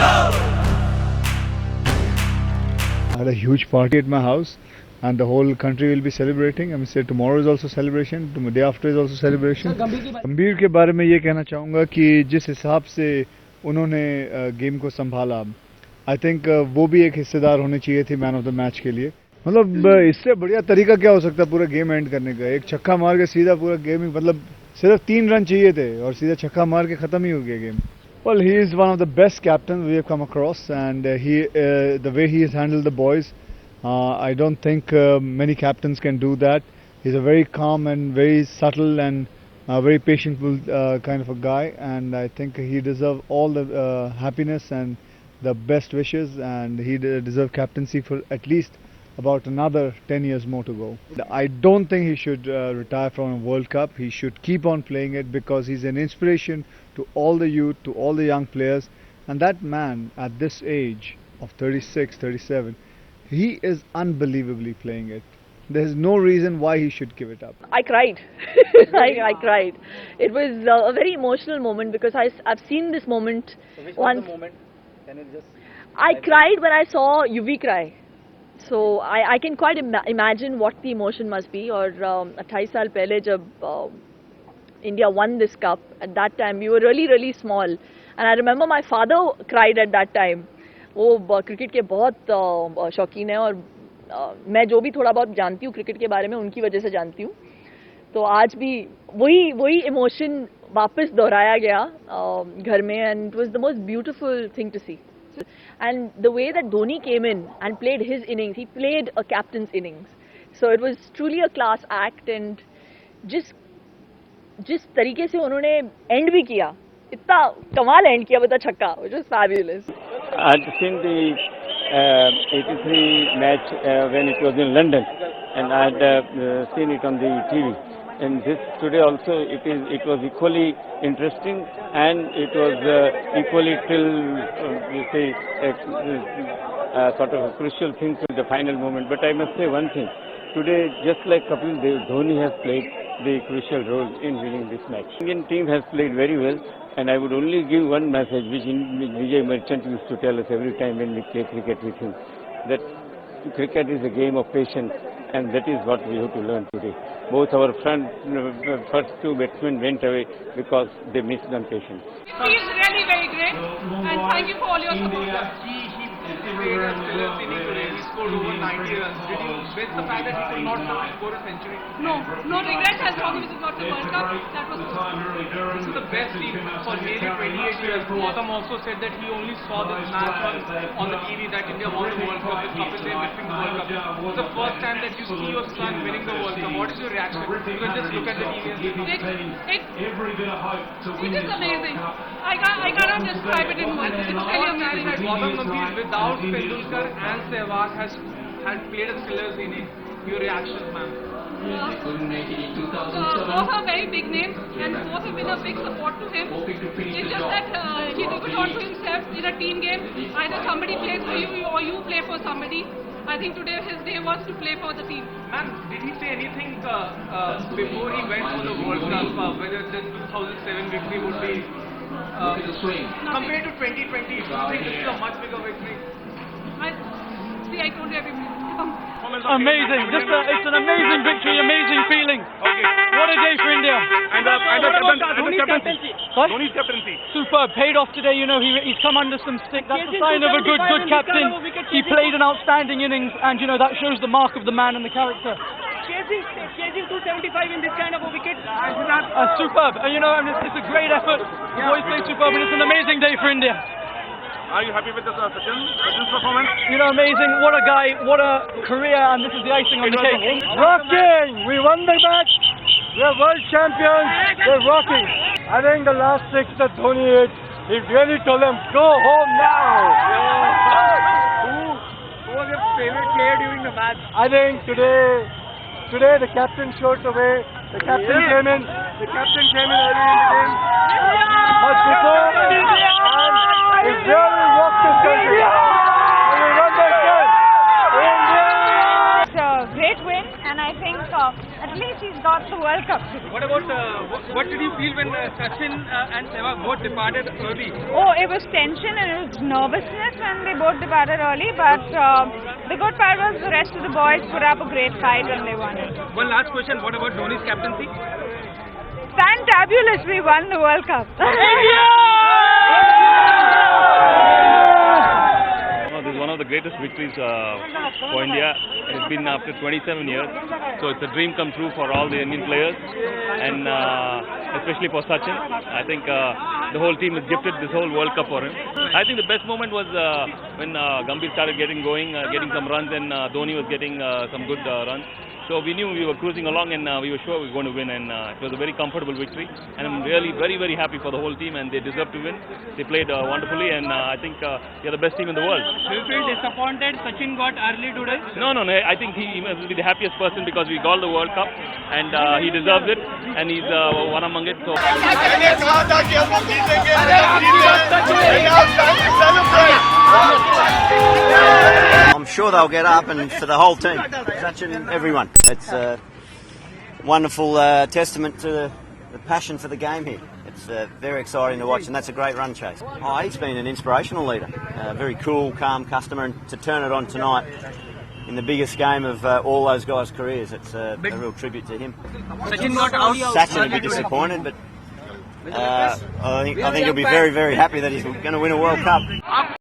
I had a huge party at my house, and the whole country will be celebrating. I mean, say tomorrow is also celebration, the day after is also celebration. गंभीर के बारे में ये कहना चाहूँगा कि जिस हिसाब से उन्होंने गेम को संभाला, आई थिंक वो भी एक हिस्सेदार होने चाहिए थी मैन ऑफ द मैच के लिए. मतलब इससे बढ़िया तरीका क्या हो सकता है पूरा गेम एंड करने का? एक छक्का मार के सीधा पूरा गेम, मतलब सिर्फ 3 रन चाहिए थे और सीधा छक्का मार के खत्म ही हो गया game. Well, he is one of the best captains we have come across, and the way he has handled the boys, I don't think many captains can do that. He's a very calm and very subtle and very patient kind of a guy, and I think he deserves all the happiness and the best wishes, and he deserves captaincy for at least about another 10 years more to go. I don't think he should retire from a World Cup. He should keep on playing it because he's an inspiration to all the youth, to all the young players. And that man at this age of 36, 37, he is unbelievably playing it. There's no reason why he should give it up. I cried. I cried. It was a very emotional moment because I've seen this moment once. Moment? Can you just... I cried when I saw Yuvi cry. So I can quite imagine what the emotion must be. और 28 साल पहले जब India won this cup, at that time we were really small, and I remember my father cried at that time. वो cricket के बहुत शौकीन है और मैं जो भी थोड़ा बहुत जानती हूँ क्रिकेट के बारे में उनकी वजह से जानती हूँ. तो आज भी वही इमोशन वापस दोहराया गया घर में, and it was the most beautiful thing to see. And the way that Dhoni came in and played his innings, he played a captain's innings. So it was truly a class act, and जिस तरीके से उन्होंने and भी किया, इतना कमाल and किया बता छक्का, which was fabulous. I'd seen the 83 match when it was in London, and I'd seen it on the TV. And this today also it was equally interesting, and it was equally till you say sort of a crucial thing to the final moment. But I must say one thing: today, just like Kapil Dev, Dhoni has played the crucial role in winning this match. The Indian team has played very well, and I would only give one message which Vijay Merchant used to tell us every time when we play cricket with him, that cricket is a game of patience, and that is what we have to learn today. Both our first 2 batsmen went away because they missed on patience. He's really very great, and thank you for all your support. He played a stellar inning today. He scored over 90 runs. Did you miss the fact that he could not score a century? No regrets as long as we got the World Cup. That was good. This is the best team for nearly 28 years. Gautam also said that he only saw this match on the TV, that India won the World Cup with Kapil Dev lifting the World Cup. It's the first time that you see your son winning the World Cup. What is your reaction? You can just look at the TV and see. It is amazing. I cannot describe it in words. It's really amazing. Gautam Gambhir without Tendulkar and Sehwag had played a stellar inning. Your reactions, ma'am? Both are very big names, and both have been a big support to him. It's just that he took it on to himself in a team game. Either somebody plays for you or you play for somebody. I think today his day was to play for the team. Ma'am, did he say anything before he went for the World Cup, whether the 2007 victory would be compared to 2020? Do you think this is a much bigger victory? I told you everything. Amazing, it's an amazing victory, amazing feeling. Okay. What a day for India. And the captaincy. What? Dhoni's captaincy. Superb, paid off today, you know, he's come under some stick. That's a sign of a good captain. He played an outstanding innings, and you know, that shows the mark of the man and the character. Chasing 275 in this kind of a wicket. Superb, and you know, I mean, it's a great effort. The boys played superb, and it's an amazing day for India. Are you happy with the Sachin's performance? You know, amazing, what a guy, what a career, and this is the icing on the cake. Rocking! We won the match. We are world champions. We're rocking. I think the last 6 that Dhoni hit, he really told them, go home now. Who was your favorite player during the match? I think today the captain showed the way. The captain came in. The captain came in early in the game. Much before, and it really rocked the country. And we won that game. India! It's a great win, and I think at least match, he's got the World Cup. What about what did you feel when Sachin and Sehwag both departed early? Oh, it was tension and it was nervousness when they both departed early, but the good part was the rest of the boys put up a great fight and they won it. One last question, what about Dhoni's captaincy? Fantabulous, we won the World Cup. This is one of the greatest victories for India. It's been after 27 years, so it's a dream come true for all the Indian players, and especially for Sachin. I think the whole team has gifted this whole World Cup for him. I think the best moment was when Gambhir started getting going, getting some runs, and Dhoni was getting some good runs. So we knew we were cruising along, and we were sure we were going to win, and it was a very comfortable victory. And I'm really very, very happy for the whole team, and they deserve to win. They played wonderfully, and I think they're the best team in the world. Do you feel disappointed Sachin got early today? No. I think he must be the happiest person because we got the World Cup, and he deserves it, and he's one among it. So. I'm sure they'll get up, and for the whole team, Sachin, everyone. It's a wonderful testament to the passion for the game here. It's very exciting to watch, and that's a great run chase. Oh, he's been an inspirational leader, very cool, calm customer, and to turn it on tonight in the biggest game of all those guys' careers, it's a real tribute to him. Sachin got out. Sachin will be disappointed, but I think he'll be very, very happy that he's going to win a World Cup.